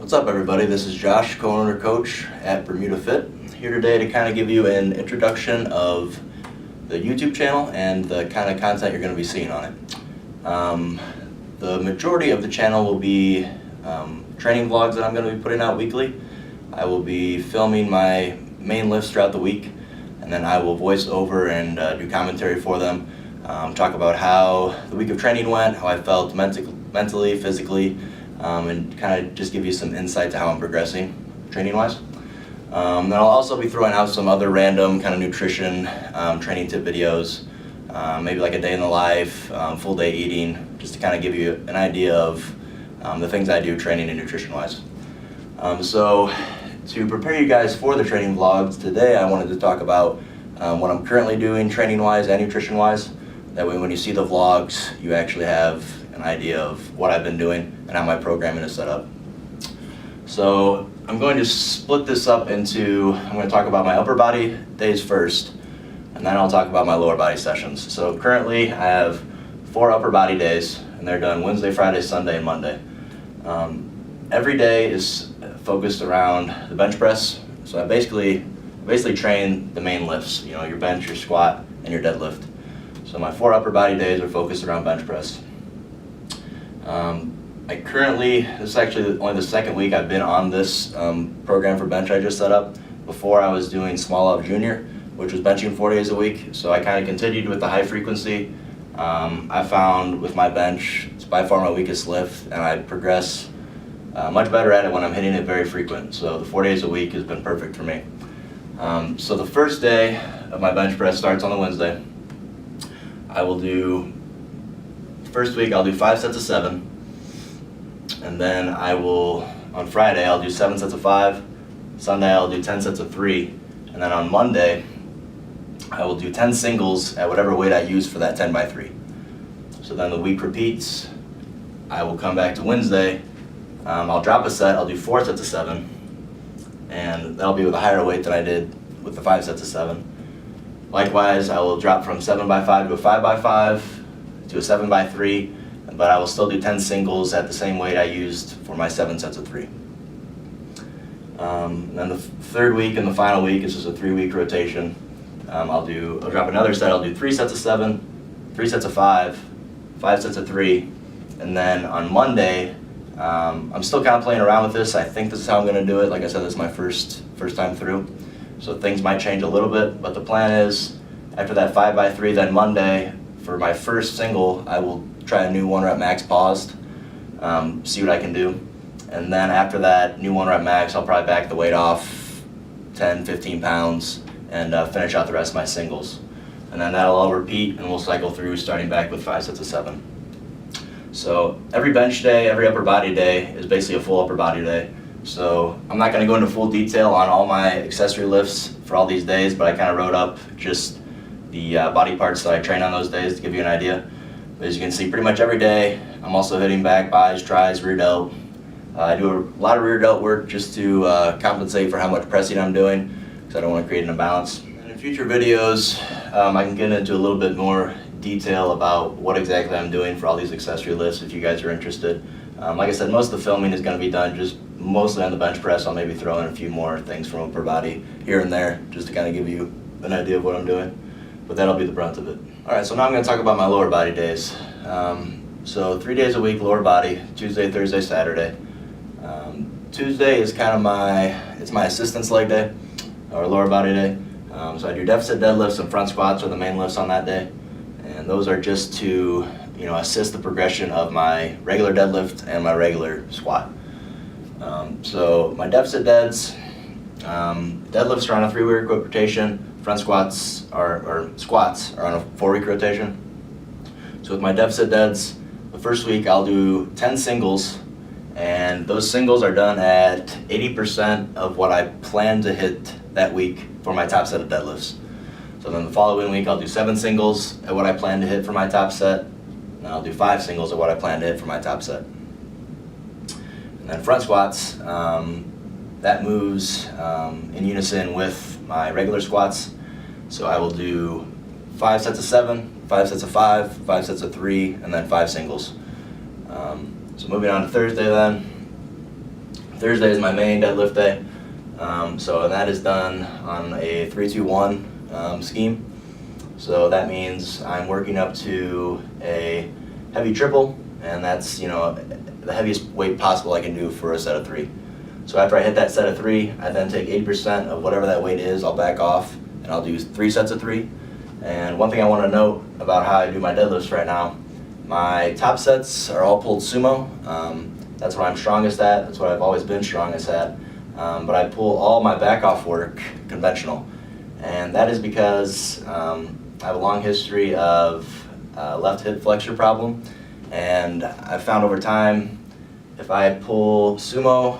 What's up, everybody? This is Josh, co-owner coach at Bermuda Fit, here today to kind of give you an introduction of the YouTube channel and the kind of content you're going to be seeing on it. The majority of the channel will be training vlogs that I'm going to be putting out weekly. I will be filming my main lifts throughout the week, and then I will voice over and do commentary for them, talk about how the week of training went, how I felt mentally, physically, and kind of just give you some insight to how I'm progressing training-wise. Then I'll also be throwing out some other random kind of nutrition training tip videos, maybe like a day in the life, full day eating, just to kind of give you an idea of the things I do training and nutrition-wise. So to prepare you guys for the training vlogs, today I wanted to talk about what I'm currently doing training-wise and nutrition-wise. That way when you see the vlogs, you actually have an idea of what I've been doing and how my programming is set up. So I'm going to split this up into, I'm going to talk about my upper body days first, and then I'll talk about my lower body sessions. So currently I have 4 upper body days, and they're done Wednesday, Friday, Sunday, and Monday. Every day is focused around the bench press. So I basically train the main lifts, you know, your bench, your squat, and your deadlift. So my 4 upper body days are focused around bench press. This is actually only the second week I've been on this program for bench I just set up. Before I was doing Small Up Junior, which was benching 4 days a week. So I kind of continued with the high frequency. I found with my bench, it's by far my weakest lift, and I progress much better at it when I'm hitting it very frequent. So the 4 days a week has been perfect for me. So the first day of my bench press starts on the Wednesday. First week I'll do 5 sets of 7, and then on Friday I'll do 7 sets of 5, Sunday I'll do 10 sets of 3, and then on Monday I will do 10 singles at whatever weight I use for that 10 by 3. So then the week repeats. I will come back to Wednesday, I'll drop a set, I'll do 4 sets of 7, and that'll be with a higher weight than I did with the 5 sets of 7. Likewise, I will drop from 7 by 5 to a 5 by 5 to a 7 by 3, but I will still do 10 singles at the same weight I used for my 7 sets of 3. Then the third week and the final week is just a 3-week rotation. I'll drop another set, I'll do 3 sets of 7, 3 sets of 5, 5 sets of 3, and then on Monday, I'm still kind of playing around with this. I think this is how I'm going to do it. Like I said, this is my first time through, so things might change a little bit, but the plan is after that 5 by 3, then Monday, for my first single, I will try a new 1 rep max paused, see what I can do. And then after that new 1 rep max, I'll probably back the weight off 10, 15 pounds and finish out the rest of my singles. And then that'll all repeat, and we'll cycle through starting back with 5 sets of 7. So every bench day, every upper body day is basically a full upper body day. So I'm not going to go into full detail on all my accessory lifts for all these days, but I kind of wrote up just the body parts that I train on those days to give you an idea. But as you can see, pretty much every day I'm also hitting back, bis, tris, rear delt. I do a lot of rear delt work just to compensate for how much pressing I'm doing, because I don't want to create an imbalance. And in future videos, I can get into a little bit more detail about what exactly I'm doing for all these accessory lifts if you guys are interested. Like I said, most of the filming is going to be done just mostly on the bench press. I'll maybe throw in a few more things from upper body here and there just to kind of give you an idea of what I'm doing. But that'll be the brunt of it. Alright, so now I'm going to talk about my lower body days. So 3 days a week lower body, Tuesday, Thursday, Saturday. Tuesday is kind of my assistance leg day, or lower body day. So I do deficit deadlifts and front squats are the main lifts on that day. And those are just to, assist the progression of my regular deadlift and my regular squat. So my deficit deadlifts are on a 3-week rotation. Front squats are on a 4-week rotation. So with my deficit deads, the first week I'll do 10 singles, and those singles are done at 80% of what I plan to hit that week for my top set of deadlifts. So then the following week I'll do 7 singles at what I plan to hit for my top set, and I'll do 5 singles at what I plan to hit for my top set. And then front squats, that moves in unison with my regular squats. So I will do 5 sets of 7, 5 sets of 5, 5 sets of 3, and then 5 singles. So moving on to Thursday then. Thursday is my main deadlift day. So that is done on a 3-2-1 scheme. So that means I'm working up to a heavy triple, and that's the heaviest weight possible I can do for a set of 3. So after I hit that set of 3, I then take 80% of whatever that weight is, I'll back off, and I'll do 3 sets of 3. And one thing I want to note about how I do my deadlifts right now, my top sets are all pulled sumo. That's what I'm strongest at, that's what I've always been strongest at. But I pull all my back off work conventional. And that is because I have a long history of left hip flexor problem. And I've found over time, if I pull sumo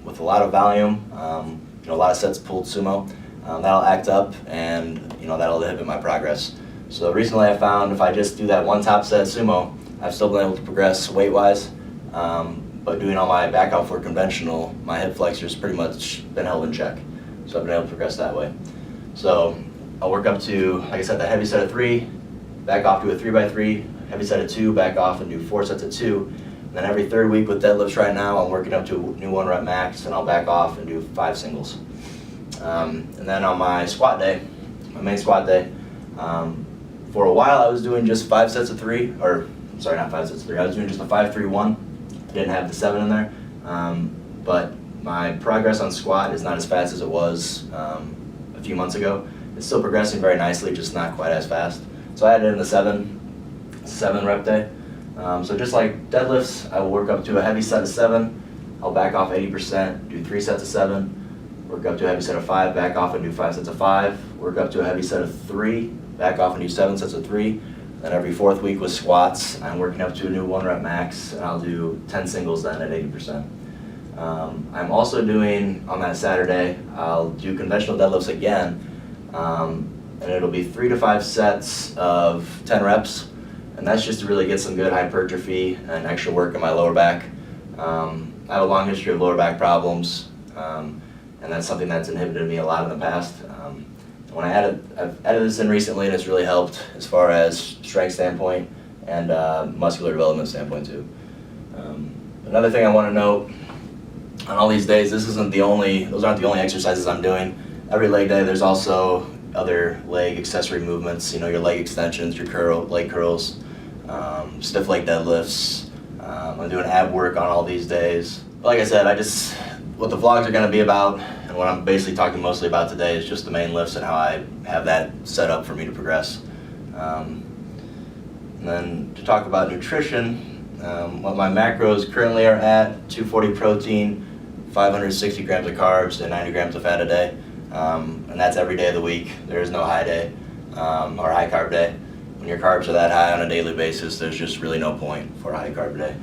with a lot of volume, a lot of sets pulled sumo, that'll act up, and that'll inhibit my progress. So recently I found if I just do that one top set sumo, I've still been able to progress weight-wise, but doing all my back off work conventional, my hip flexor's pretty much been held in check. So I've been able to progress that way. So I'll work up to, like I said, the heavy set of 3, back off to a 3x3, heavy set of 2, back off and do 4 sets of 2. And then every third week with deadlifts right now, I'm working up to a new 1 rep max, and I'll back off and do 5 singles. And then on my squat day, my main squat day, for a while I was doing just 5 sets of 3, or sorry, not 5 sets of 3, I was doing just a 5-3-1. I didn't have the 7 in there, but my progress on squat is not as fast as it was a few months ago. It's still progressing very nicely, just not quite as fast. So I added in the 7 rep day. So just like deadlifts, I will work up to a heavy set of 7, I'll back off 80%, do 3 sets of 7, work up to a heavy set of 5, back off and do 5 sets of 5, work up to a heavy set of 3, back off and do 7 sets of 3. Then every 4th week with squats, I'm working up to a new 1 rep max, and I'll do 10 singles then at 80%. I'm also doing, on that Saturday, I'll do conventional deadlifts again, and it'll be 3 to 5 sets of 10 reps. And that's just to really get some good hypertrophy and extra work in my lower back. I have a long history of lower back problems, and that's something that's inhibited me a lot in the past. When I've added this in recently, and it's really helped as far as strength standpoint and muscular development standpoint too. Another thing I want to note, on all these days, those aren't the only exercises I'm doing. Every leg day, there's also other leg accessory movements, your leg extensions, your leg curls, stiff leg deadlifts. I'm doing ab work on all these days. But like I said, what the vlogs are going to be about, and what I'm basically talking mostly about today, is just the main lifts and how I have that set up for me to progress. And then to talk about nutrition, what my macros currently are at: 240 protein, 560 grams of carbs, and 90 grams of fat a day. And that's every day of the week. There is no high day or high carb day. When your carbs are that high on a daily basis, there's just really no point for a high carb day.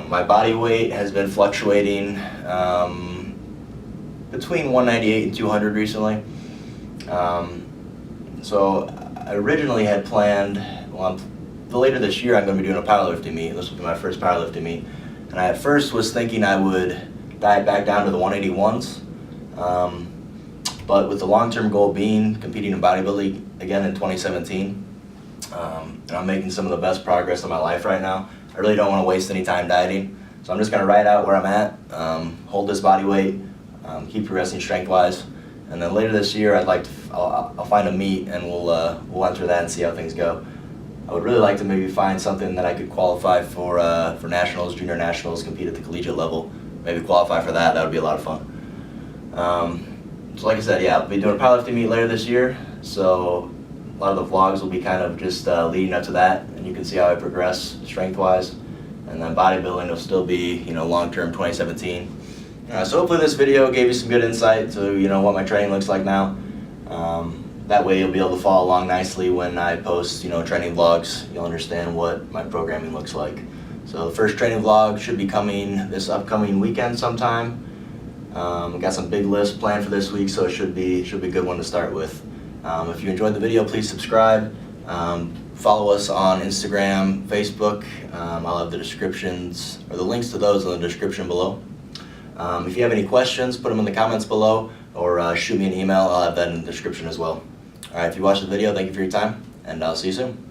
My body weight has been fluctuating between 198 and 200 recently. So I originally had planned, later this year I'm going to be doing a powerlifting meet. This will be my first powerlifting meet. And I at first was thinking I would diet back down to the 181s. But with the long-term goal being competing in bodybuilding again in 2017, and I'm making some of the best progress of my life right now, I really don't want to waste any time dieting. So I'm just going to ride out where I'm at, hold this body weight, keep progressing strength-wise, and then later this year I'll find a meet and we'll enter that and see how things go. I would really like to maybe find something that I could qualify for nationals, junior nationals, compete at the collegiate level, maybe qualify for that. That would be a lot of fun. So like I said, yeah, I'll be doing a powerlifting meet later this year, so a lot of the vlogs will be kind of just leading up to that, and you can see how I progress strength-wise. And then bodybuilding will still be, long-term 2017. So hopefully this video gave you some good insight to, what my training looks like now. That way you'll be able to follow along nicely when I post, training vlogs. You'll understand what my programming looks like. So the first training vlog should be coming this upcoming weekend sometime. Got some big lists planned for this week, so it should be a good one to start with. If you enjoyed the video, please subscribe. Follow us on Instagram, Facebook. I'll have the descriptions, or the links to those in the description below. If you have any questions, put them in the comments below, or shoot me an email. I'll have that in the description as well. All right, if you watched the video, thank you for your time, and I'll see you soon.